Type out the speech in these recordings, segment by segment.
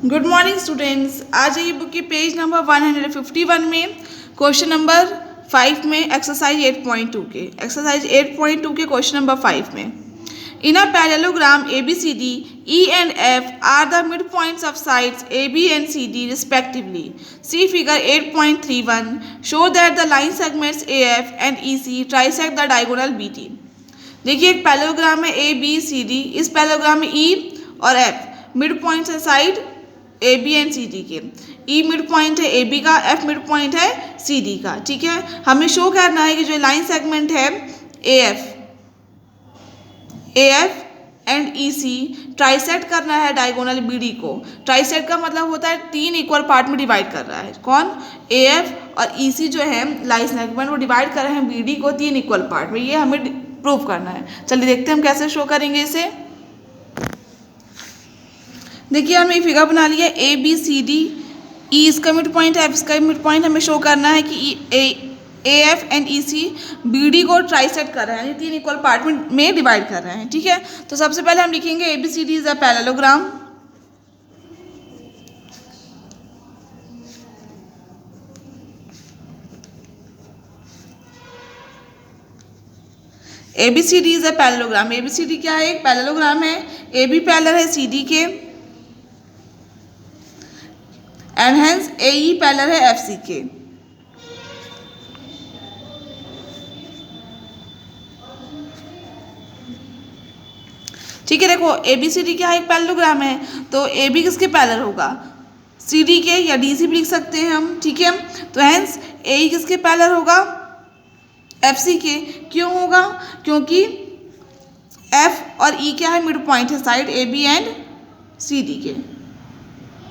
Good morning students. आज ये book की पेज नंबर 151 में क्वेश्चन नंबर 5 में एक्सरसाइज 8.2 के क्वेश्चन नंबर 5 में in a parallelogram ABCD E and F are the midpoints of sides AB and CD respectively. See figure 8.31. Show that the line segments AF and EC trisect the diagonal BT. देखिए एक parallelogram है ABCD, इस parallelogram में E और F mid points है side AB and CD के। E mid point है AB का, F मिड पॉइंट है CD का। ठीक है, हमें शो करना है कि जो लाइन सेगमेंट है AF एंड EC ट्राइसेक्ट करना है डायगोनल BD को। ट्राइसेक्ट का मतलब होता है तीन इक्वल पार्ट में डिवाइड कर रहा है। कौन? AF और EC जो है लाइन सेगमेंट वो डिवाइड कर रहे हैं BD को तीन इक्वल पार्ट में। ये हमें प्रूव करना है। चलिए देखते हैं हम कैसे शो करेंगे इसे। देखिए हमने फिगर बना लिया ABCD, E इसका मिड पॉइंट है, F इसका मिड पॉइंट। हमें शो करना है कि AF एंड EC BD को ट्राइसेक्ट कर रहे हैं, यानी तीन इक्वल पार्ट में डिवाइड कर रहे हैं। ठीक है, तो सबसे पहले हम लिखेंगे ABCD is a parallelogram. ABCD is a parallelogram. ABCD क्या है? एक पैरेललोग्राम है। AB पैरेलल है CD के एंड हेंस AE पैरेलल है FC के। ठीक है, देखो ABCD क्या है? एक पैरेललोग्राम है, तो AB किसके पैरेलल होगा? CD के, या DC भी लिख सकते हैं हम। ठीक है, तो हेंस AE किसके पैरेलल होगा? FC के। क्यों होगा? क्योंकि F और E क्या है? मिड पॉइंट है साइड AB एंड CD के।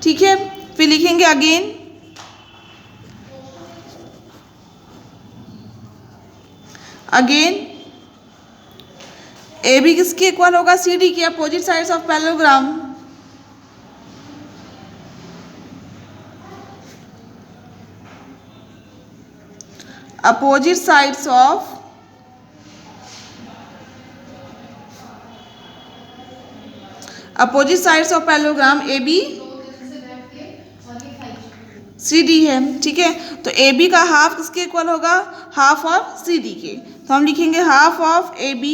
ठीक है, फिर लिखेंगे अगेन AB किसके इक्वल होगा? CD के। Opposite sides of parallelogram parallelogram AB CD है। ठीक है, तो AB का हाफ किसके इक्वल होगा? हाफ ऑफ CD के। तो हम लिखेंगे half of AB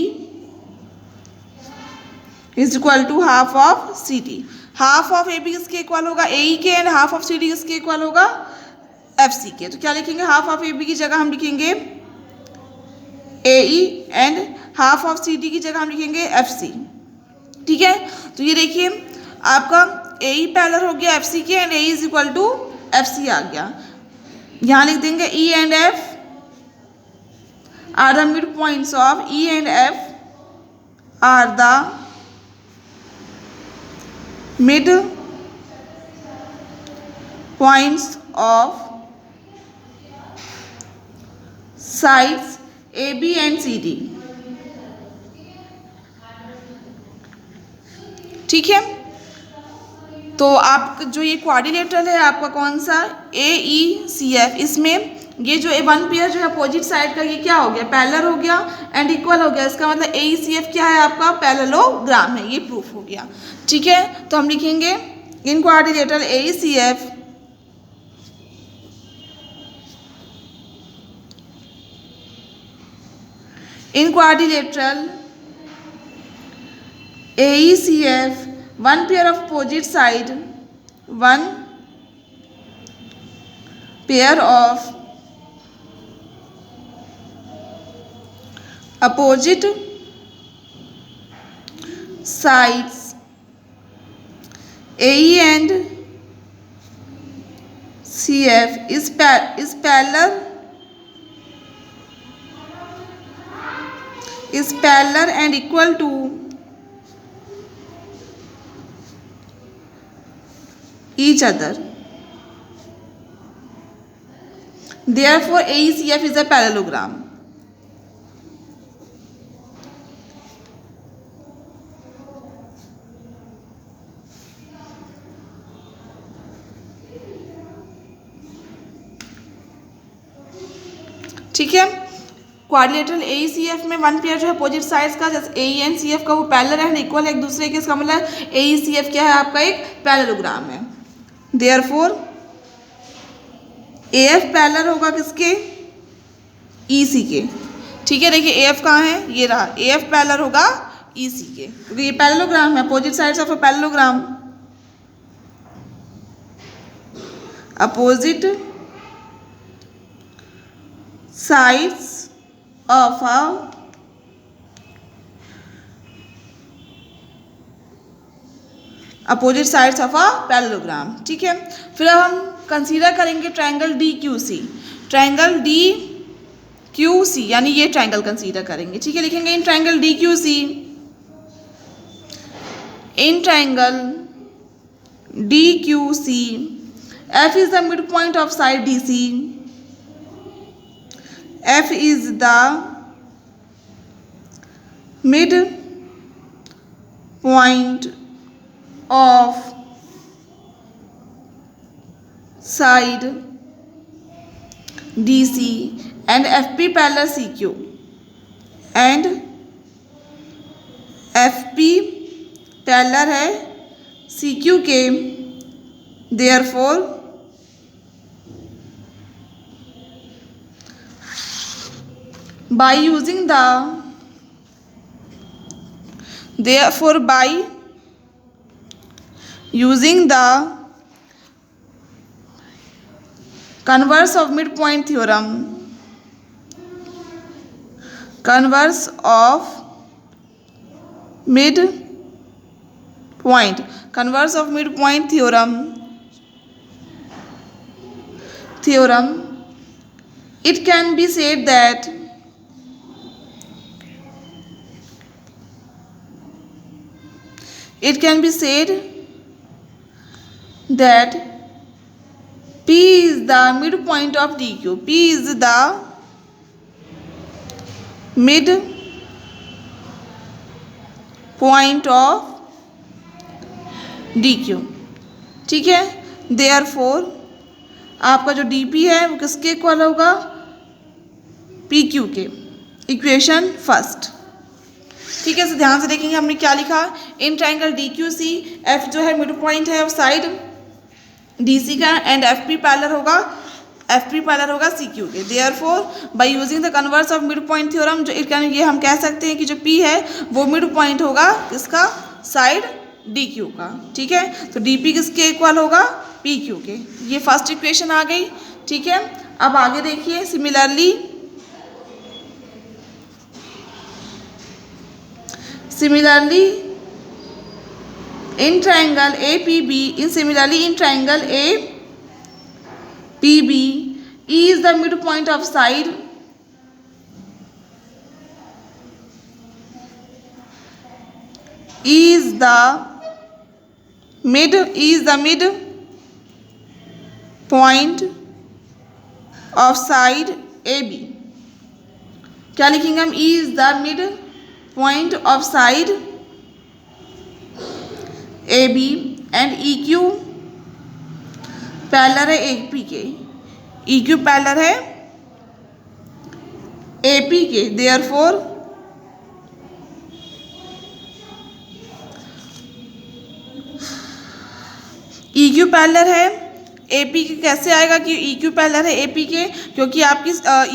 is equal to half of CD। Half of AB किसके इक्वल होगा? AE के। एंड हाफ ऑफ CD किसके इक्वल होगा? FC के। तो क्या लिखेंगे? हाफ ऑफ AB की जगह हम लिखेंगे AE and half of CD की जगह हम लिखेंगे FC। ठीक है, तो ये देखिए आपका AE पैरेलल हो गया FC के and AE is equal to FC आ गया। यहाँ लिख देंगे E and F are the mid points of E and F are the mid points of sides AB and CD। ठीक है, तो आप जो ये क्वाड्रिलेटरल है आपका कौन सा? AECF। इसमें ये जो वन पेयर जो है अपोजिट साइड का, ये क्या हो गया? पैरेलल हो गया एंड इक्वल हो गया। इसका मतलब AECF क्या है? आपका पैरेललोग्राम है। ये प्रूफ हो गया। ठीक है, तो हम लिखेंगे इन quadrilateral AECF one pair of opposite side, one pair of opposite sides AE and CF is parallel and equal to each other. Therefore AECF is a parallelogram. ठीक है, क्वाड्रिलेटरल AECF में वन पेयर जो है opposite sides का, जैसे AE and CF का वो parallel and equal है एक दूसरे के। इसका मतलब AECF क्या है? आपका एक पैरेललोग्राम है। देयरफॉर ए एफ पैरेलल होगा किसके, ई सी के। ठीक है, देखिए ए एफ कहाँ है, ये रहा, ए एफ पैरेलल होगा ई सी के, क्योंकि ये पैरेललोग्राम है, opposite sides of a parallelogram, opposite sides of a opposite sides of a parallelogram. ठीक है, फिर अब हम कंसीडर करेंगे triangle D Q C. Triangle D Q C यानी ये ट्रायंगल कंसीडर करेंगे। ठीक है, लिखेंगे in triangle D Q C, in triangle D Q C F is the mid point of side D C, F is the mid point of side DC and FP parallel CQ and FP parallel है CQ के, therefore by using the using the converse of midpoint theorem, converse of midpoint theorem, it can be said that P is the midpoint of DQ. P is the midpoint of DQ. ठीक है, therefore आपका जो DP है वो किसके equal होगा, PQ के। Equation first. ठीक है, तो ध्यान से देखेंगे हमने क्या लिखा, in triangle D Q C, F जो है मिड पॉइंट है साइड डी सी का, एंड एफ पी पैरेलल होगा सी क्यू के। Therefore by using the converse of mid point theorem, जो ये हम कह सकते हैं कि जो पी है वो मिड पॉइंट होगा किसका, साइड डी क्यू का। ठीक है, तो डी पी किसके इक्वल होगा, पी क्यू के। ये फर्स्ट इक्वेशन आ गई। ठीक है, अब आगे देखिए, similarly in triangle APB, in triangle APB, E is the midpoint of side point of side AB। क्या लिखेंगे हम, E is the mid point of side AB and EQ parallel है AP के, EQ पैरेलल है AP के। Therefore EQ parallel है AP के। कैसे आएगा कि EQ पैरेलल है AP के, क्योंकि आपकी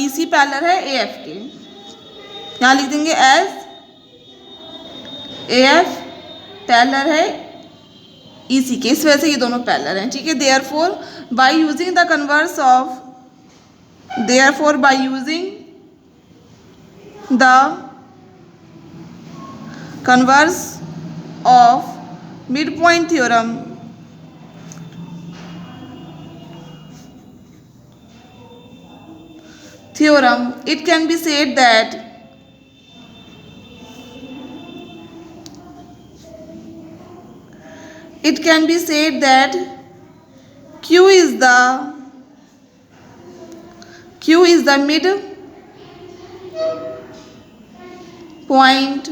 EC पैरेलल है AF के। यहाँ लिख देंगे एज AF पैरेलल है EC के, इस वजह से ये दोनों पैरेलल हैं। ठीक है, therefore by using the converse of mid point theorem, it can be said that Q is the mid point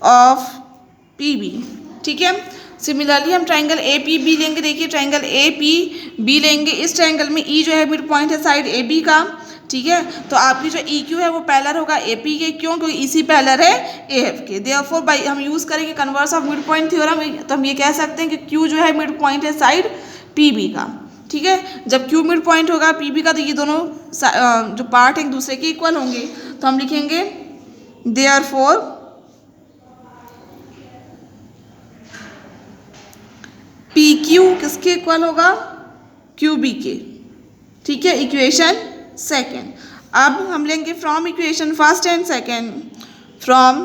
of PB। ठीक है, सिमिलरली हम ट्रायंगल APB लेंगे। देखिए ट्रायंगल APB लेंगे, इस ट्रायंगल में E जो है मिड पॉइंट है साइड AB का। ठीक है। तो आपकी जो ई क्यू है वो पैरेलल होगा ए पी के, क्यों? क्योंकि ई सी पैरेलल है ए एफ के। देयरफॉर बाई हम यूज़ करेंगे converse of mid point theorem, तो हम ये कह सकते हैं कि क्यू जो है मिड पॉइंट है साइड पी बी का, ठीक है। जब क्यू मिड पॉइंट होगा पी बी का तो ये दोनों जो पार्ट एक दूसरे के इक्वल होंगे, तो हम लिखेंगे देयरफॉर पी क्यू किसके इक्वल होगा? क्यू बी के, ठीक है। Equation second. अब हम लेंगे from equation first and second, from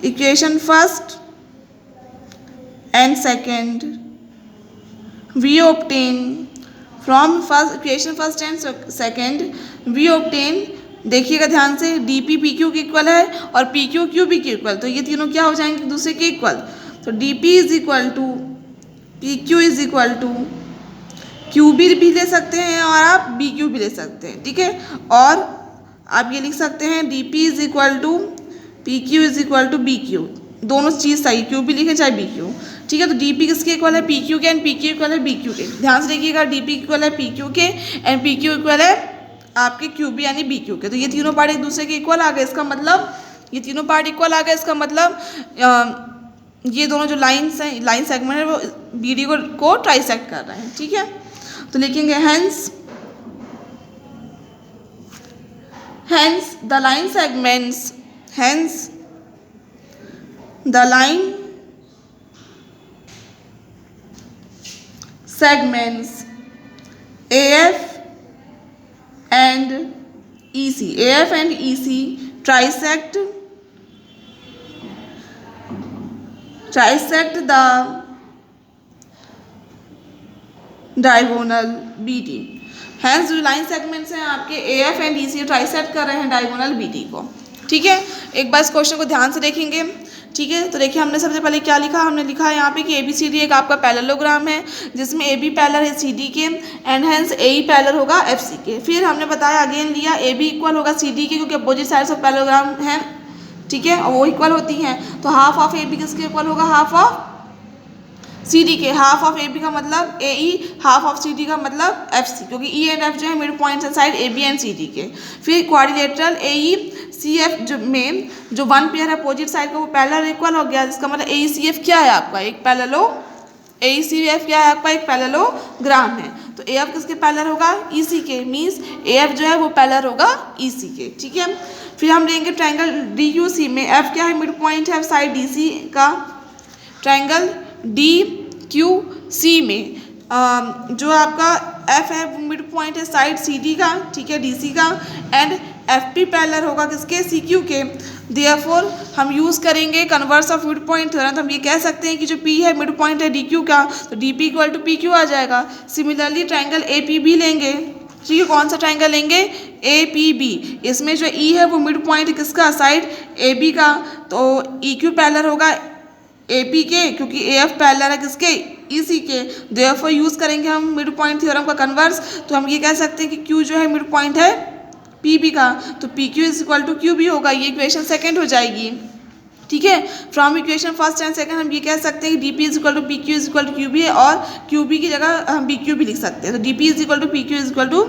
equation first and second we obtain, from first equation first and second we obtain, देखिएगा ध्यान से, डी पी पी क्यू के इक्वल है और पी क्यू क्यू बी के इक्वल, तो ये तीनों क्या हो जाएंगे? दूसरे के इक्वल। तो D P is equal to P Q is equal to Q B भी ले सकते हैं और आप बी क्यू भी ले सकते हैं, ठीक है। और आप ये लिख सकते हैं D P is equal to P Q is equal to B Q, दोनों चीज़ सही, क्यू भी लिखें चाहे बी क्यू, ठीक है। तो डी पी किसके इक्वल है? पी क्यू के, एंड पी क्यू इक्वल है बी क्यू के। ध्यान से देखिएगा, डी पी इक्वल है पी क्यू के एंड पी क्यू इक्वल है आपके क्यू बी यानी बी क्यू के। तो ये तीनों पार्ट एक दूसरे के इक्वल आ गए, इसका मतलब ये तीनों पार्ट इक्वल आ गए, इसका मतलब ये दोनों जो लाइन्स हैं, लाइन सेगमेंट है, वो बी डी को ट्राइसेक्ट कर रहे हैं, ठीक है। तो लिखेंगे hence the line segments, hence the line segments AF and EC, AF and EC trisect the diagonal BD। Hence जो लाइन सेगमेंट्स हैं आपके AF एंड EC ट्राइसेक्ट कर रहे हैं डायगोनल BD को, ठीक है। एक बार इस क्वेश्चन को ध्यान से देखेंगे, ठीक है। तो देखिए हमने सबसे पहले क्या लिखा, हमने लिखा है यहाँ पे कि ए बी सी डी एक आपका पैरेललोग्राम है जिसमें ए बी पैरेलल है सी डी के and hence A E parallel होगा एफ सी के। फिर हमने बताया अगेन लिया ए बी इक्वल होगा सी डी के, क्योंकि अपोजिट साइड्स ऑफ पैरेललोग्राम हैं, ठीक है, और वो इक्वल होती हैं। तो हाफ ऑफ ए बी किसके इक्वल होगा? हाफ ऑफ सी डी के। हाफ ऑफ ए बी का मतलब ए ई, हाफ ऑफ सी डी का मतलब एफ सी, क्योंकि ई एंड एफ जो है मिड पॉइंट्स है side A B and C D के। फिर quadrilateral A E C F जो में जो वन पेयर है अपोजिट साइड का वो पैरेलल इक्वल हो गया, जिसका मतलब ए ई सी एफ क्या है आपका? एक पैरेललो, ए ई सी एफ क्या है आपका? एक पैरेललोग्राम है। तो ए एफ किसके पैरेलल होगा? ई सी के, मीन्स ए एफ जो है वो पैरेलल होगा ई सी के, ठीक है। फिर हम लेंगे ट्रायंगल डी यू सी में एफ क्या है? मिड पॉइंट है साइड डी सी का। ट्रायंगल डी क्यू सी में जो आपका एफ है वो मिड पॉइंट है साइड सी डी का, ठीक है, डी सी का, एंड एफ पी पैरेलल होगा किसके? सी क्यू के। देयरफॉर हम यूज़ करेंगे converse of mid point theorem, तो हम ये कह सकते हैं कि जो पी है मिड पॉइंट है डी क्यू का, तो D P equal to P Q आ जाएगा। Similarly triangle A P B लेंगे, ठीक है। कौन सा ट्रायंगल लेंगे? A P B. इसमें जो ई है वो मिड पॉइंट किसका? साइड ए बी का, तो ई क्यू पैरेलल होगा ए पी के, क्योंकि ए एफ पैरेलल है किसके? ई सी के। देयरफॉर यूज़ करेंगे हम मिड पॉइंट थ्योरम का कन्वर्स, तो हम ये कह सकते हैं कि क्यू जो है मिड पॉइंट है पी बी का, तो P Q is equal to Q B होगा। ये इक्वेशन सेकेंड हो जाएगी, ठीक है। From equation first and second हम ये कह सकते हैं कि D P is equal to P Q is equal to Q B है, और क्यू बी की जगह हम बी क्यू भी लिख सकते हैं, तो D P is equal to P Q is equal to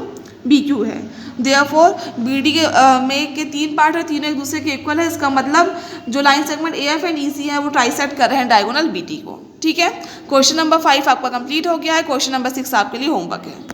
B Q है। देयरफॉर बी डी के में के तीन पार्ट है, तीनों एक दूसरे के इक्वल है, इसका मतलब जो line segment A F and E C है वो ट्राइसेक्ट कर रहे हैं डायगोनल बी टी को, ठीक है। क्वेश्चन नंबर 5 आपका कंप्लीट हो गया है। क्वेश्चन नंबर 6 आपके लिए होमवर्क है।